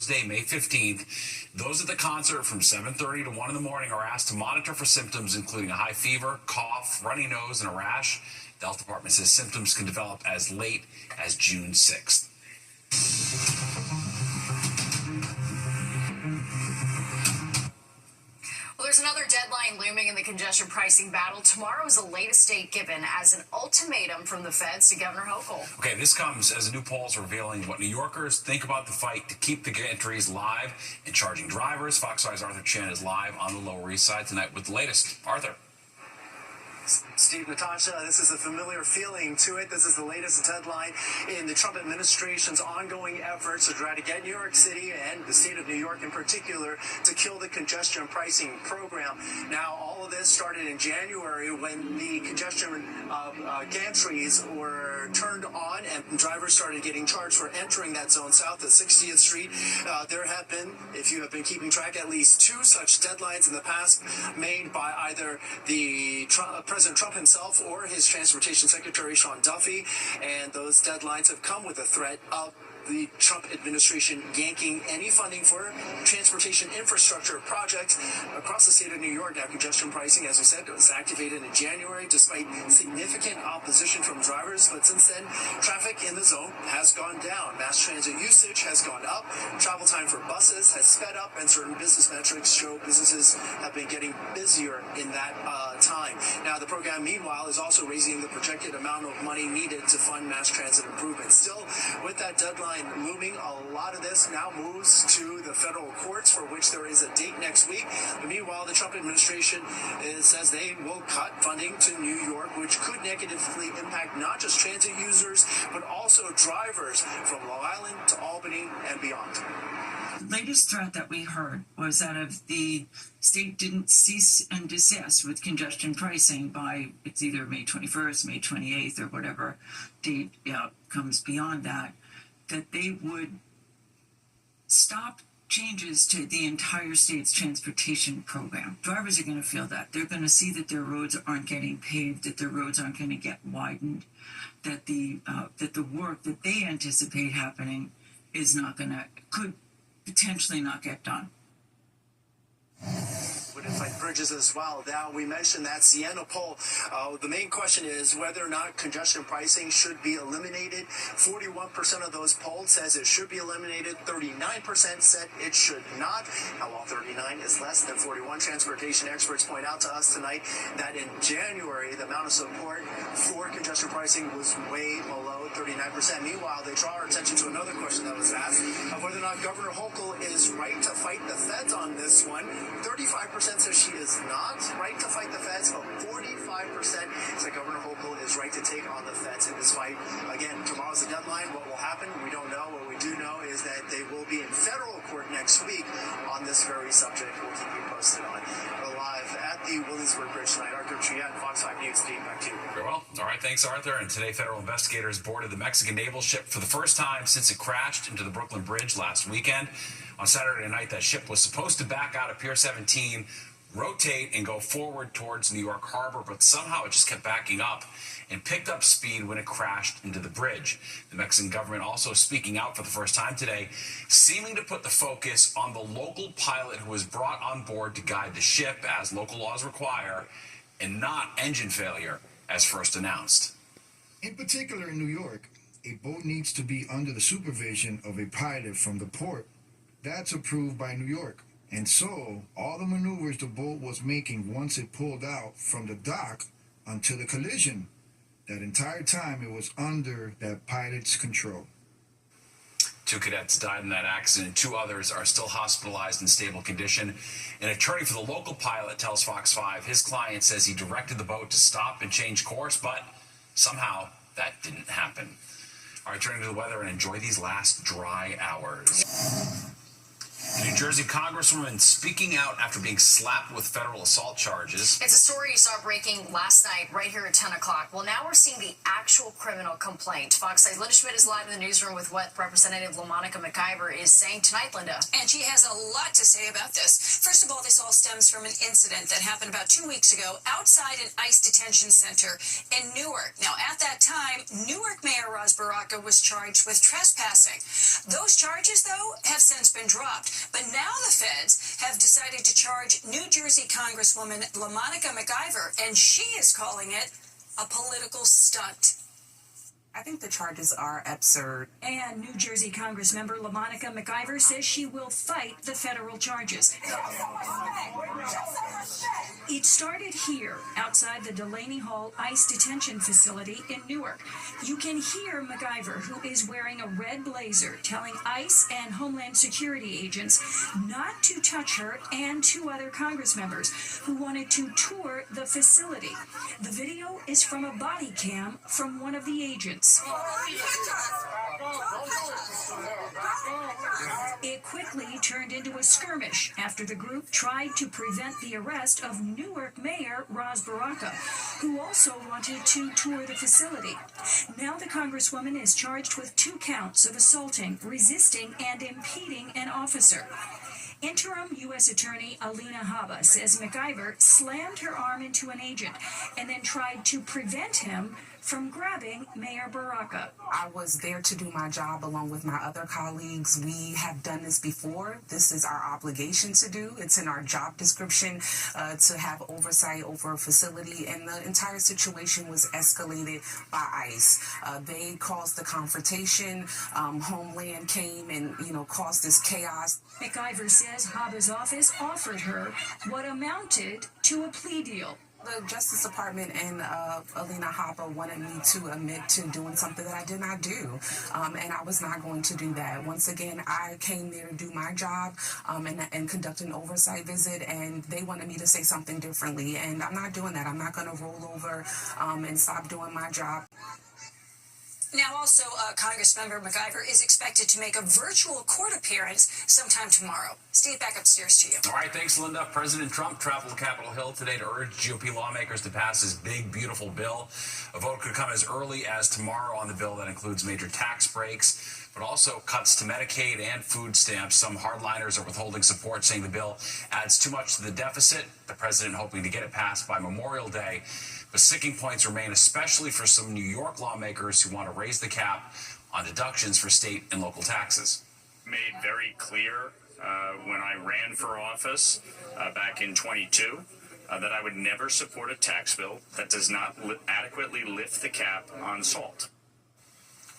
Thursday, May 15th. Those at the concert from 7:30 to 1 in the morning are asked to monitor for symptoms including a high fever, cough, runny nose, and a rash. The health department says symptoms can develop as late as June 6th. Well, there's another deadline looming in the congestion pricing battle. Tomorrow is the latest date given as an ultimatum from the feds to Governor Hochul. Okay, this comes as a new poll is revealing what New Yorkers think about the fight to keep the gantries live and charging drivers. Fox 5's Arthur Chen is live on the Lower East Side tonight with the latest. Arthur. Steve, Natasha, this is a familiar feeling to it. This is the latest deadline in the Trump administration's ongoing efforts to try to get New York City and the state of New York in particular to kill the congestion pricing program. Now, all of this started in January when the congestion gantries were turned on and drivers started getting charged for entering that zone south of 60th Street. There have been, if you have been keeping track, at least 2 such deadlines in the past made by either the President Trump himself or his Transportation Secretary Sean Duffy, and those deadlines have come with a threat of the Trump administration yanking any funding for transportation infrastructure projects across the state of New York. Now, congestion pricing, as we said, was activated in January despite significant opposition from drivers. But since then, traffic in the zone has gone down. Mass transit usage has gone up. Travel time for buses has sped up, and certain business metrics show businesses have been getting busier in that time. Now, the program, meanwhile, is also raising the projected amount of money needed to fund mass transit improvements. Still, with that deadline looming, a lot of this now moves to the federal courts, for which there is a date next week. But meanwhile, the Trump administration says they will cut funding to New York, which could negatively impact not just transit users, but also drivers from Long Island to Albany and beyond. The latest threat that we heard was that if the state didn't cease and desist with congestion pricing by, it's either May 21st, May 28th, or whatever date comes beyond that, that they would stop changes to the entire state's transportation program. Drivers are going to feel that. They're going to see that their roads aren't getting paved, that their roads aren't going to get widened, that the work that they anticipate happening could potentially not get done. Would affect bridges as well. Now, we mentioned that Siena poll. The main question is whether or not congestion pricing should be eliminated. 41% of those polled says it should be eliminated. 39% said it should not. Now, while 39 is less than 41, transportation experts point out to us tonight that in January, the amount of support for congestion pricing was way below 39%. Meanwhile, they draw our attention to another question that was asked of whether or not Governor Hochul is right to fight the feds on this one. 35% says she is not right to fight the feds, but 45% said Governor Hochul is right to take on the feds in this fight. Again, tomorrow's the deadline. What will happen, we don't know. What we do know is that they will be in federal court next week on this very subject. We'll keep you posted on. We're live at the Williamsburg Bridge tonight. Arthur Triet, Fox 5 News. Steve, back to you. Very well. All right, thanks, Arthur. And today, federal investigators boarded the Mexican naval ship for the first time since it crashed into the Brooklyn Bridge last weekend. On Saturday night, that ship was supposed to back out of Pier 17, rotate, and go forward towards New York Harbor, but somehow it just kept backing up and picked up speed when it crashed into the bridge. The Mexican government also speaking out for the first time today, seeming to put the focus on the local pilot who was brought on board to guide the ship, as local laws require, and not engine failure, as first announced. In particular, in New York, a boat needs to be under the supervision of a pilot from the port. That's approved by New York. And so, all the maneuvers the boat was making once it pulled out from the dock until the collision, that entire time it was under that pilot's control. 2 cadets died in that accident. 2 others are still hospitalized in stable condition. An attorney for the local pilot tells Fox 5 his client says he directed the boat to stop and change course, but somehow that didn't happen. All right, turning to the weather and enjoy these last dry hours. New Jersey Congresswoman speaking out after being slapped with federal assault charges. It's a story you saw breaking last night right here at 10 o'clock. Well, now we're seeing the actual criminal complaint. Fox 6 Linda Schmidt is live in the newsroom with what Representative LaMonica McIver is saying tonight, Linda. And she has a lot to say about this. First of all, this all stems from an incident that happened about 2 weeks ago outside an ICE detention center in Newark. Now, at that time, Newark Mayor Ras Baraka was charged with trespassing. Those charges, though, have since been dropped. But now the feds have decided to charge New Jersey Congresswoman LaMonica McIver, and she is calling it a political stunt. I think the charges are absurd. And New Jersey Congressmember LaMonica McIver says she will fight the federal charges. It started here, outside the Delaney Hall ICE detention facility in Newark. You can hear McIver, who is wearing a red blazer, telling ICE and Homeland Security agents not to touch her and two other Congress members who wanted to tour the facility. The video is from a body cam from one of the agents. It quickly turned into a skirmish after the group tried to prevent the arrest of Newark Mayor Ras Baraka, who also wanted to tour the facility. Now the Congresswoman is charged with 2 counts of assaulting, resisting, and impeding an officer. Interim U.S. Attorney Alina Habba says McIver slammed her arm into an agent and then tried to prevent him from grabbing Mayor Baraka. I was there to do my job along with my other colleagues. We have done this before. This is our obligation to do. It's in our job description to have oversight over a facility, and the entire situation was escalated by ICE. They caused the confrontation. Homeland came and, caused this chaos. McIver says Habba's office offered her what amounted to a plea deal. The Justice Department and Alina Habba wanted me to admit to doing something that I did not do, and I was not going to do that. Once again, I came there to do my job and conduct an oversight visit, and they wanted me to say something differently, and I'm not doing that. I'm not going to roll over and stop doing my job. Now also, Congressmember McIver is expected to make a virtual court appearance sometime tomorrow. Steve, back upstairs to you. All right, thanks, Linda. President Trump traveled to Capitol Hill today to urge GOP lawmakers to pass his big, beautiful bill. A vote could come as early as tomorrow on the bill that includes major tax breaks, but also cuts to Medicaid and food stamps. Some hardliners are withholding support, saying the bill adds too much to the deficit. The president hoping to get it passed by Memorial Day. But sticking points remain, especially for some New York lawmakers who want to raise the cap on deductions for state and local taxes. Made very clear when I ran for office back in 22 that I would never support a tax bill that does not adequately lift the cap on salt.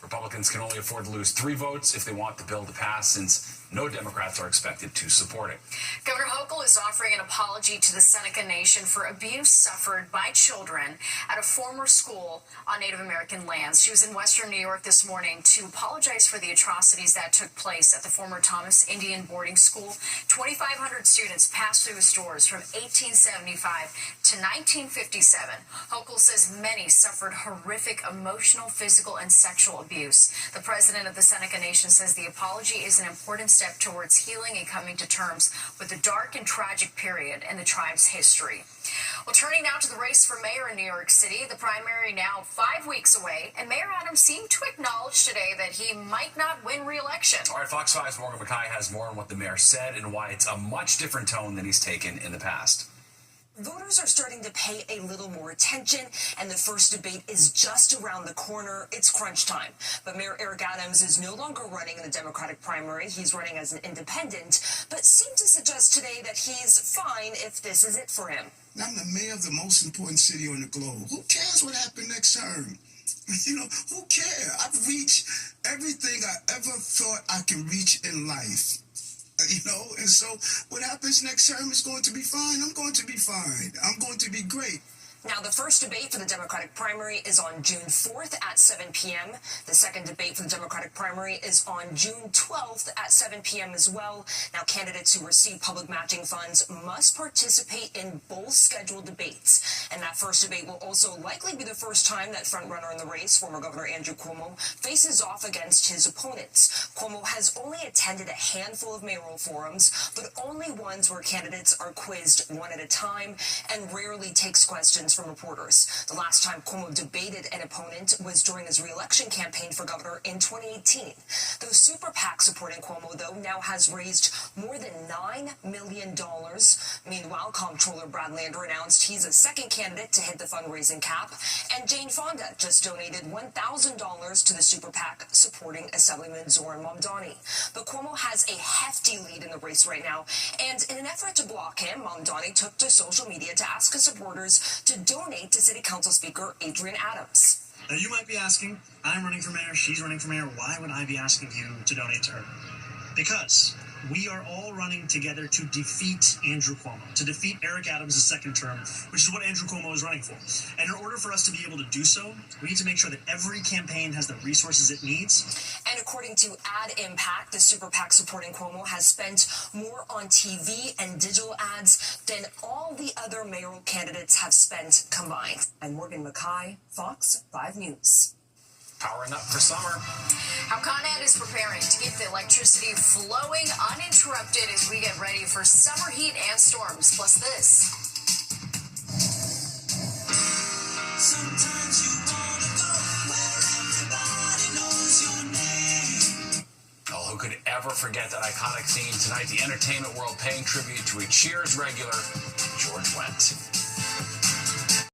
Republicans can only afford to lose 3 votes if they want the bill to pass, since no Democrats are expected to support it. Governor Hochul is offering an apology to the Seneca Nation for abuse suffered by children at a former school on Native American lands. She was in Western New York this morning to apologize for the atrocities that took place at the former Thomas Indian boarding school. 2,500 students passed through its doors from 1875 to 1957. Hochul says many suffered horrific emotional, physical, and sexual abuse. The president of the Seneca Nation says the apology is an important step towards healing and coming to terms with the dark and tragic period in the tribe's history. Well, turning now to the race for mayor in New York City, the primary now 5 weeks away, and Mayor Adams seemed to acknowledge today that he might not win re-election. All right, Fox 5's Morgan McKay has more on what the mayor said and why it's a much different tone than he's taken in the past. Voters are starting to pay a little more attention, and the first debate is just around the corner. It's crunch time. But Mayor Eric Adams is no longer running in the Democratic primary. He's running as an independent, but seemed to suggest today that he's fine if this is it for him. I'm the mayor of the most important city on the globe. Who cares what happened next term? Who cares? I've reached everything I ever thought I could reach in life. And so what happens next term is going to be fine. I'm going to be fine. I'm going to be great. Now, the first debate for the Democratic primary is on June 4th at 7 p.m. The second debate for the Democratic primary is on June 12th at 7 p.m. as well. Now, candidates who receive public matching funds must participate in both scheduled debates. And that first debate will also likely be the first time that frontrunner in the race, former Governor Andrew Cuomo, faces off against his opponents. Cuomo has only attended a handful of mayoral forums, but only ones where candidates are quizzed one at a time and rarely takes questions from reporters. The last time Cuomo debated an opponent was during his re-election campaign for governor in 2018. The super PAC supporting Cuomo, though, now has raised more than $9 million. Meanwhile, Comptroller Brad Lander announced he's a second candidate to hit the fundraising cap, and Jane Fonda just donated $1,000 to the super PAC supporting Assemblyman Zoran Mamdani. But Cuomo has a hefty lead in the race right now, and in an effort to block him, Mamdani took to social media to ask his supporters to donate to City Council Speaker Adrian Adams. Now you might be asking, I'm running for mayor, she's running for mayor, why would I be asking you to donate to her? Because we are all running together to defeat Andrew Cuomo, to defeat Eric Adams' second term, which is what Andrew Cuomo is running for. And in order for us to be able to do so, we need to make sure that every campaign has the resources it needs. And according to Ad Impact, the super PAC supporting Cuomo has spent more on TV and digital ads than all the other mayoral candidates have spent combined. I'm Morgan Mackay, Fox 5 News. Powering up for summer. How Con Ed is preparing to keep the electricity flowing uninterrupted as we get ready for summer heat and storms. Plus this. Sometimes you wanna go where everybody knows your name. Oh, who could ever forget that iconic theme? Tonight, the entertainment world paying tribute to a Cheers regular, George Wendt.